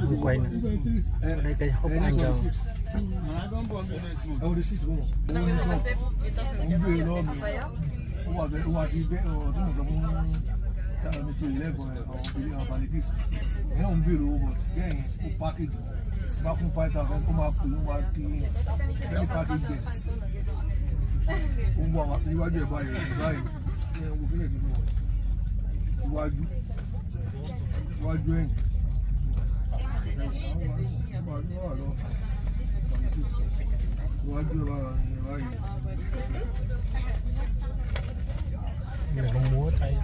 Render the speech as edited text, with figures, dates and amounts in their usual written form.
không quay nữa đây cái hộp anh đâu Iwájú ẹ̀yìn đừng có múa tay.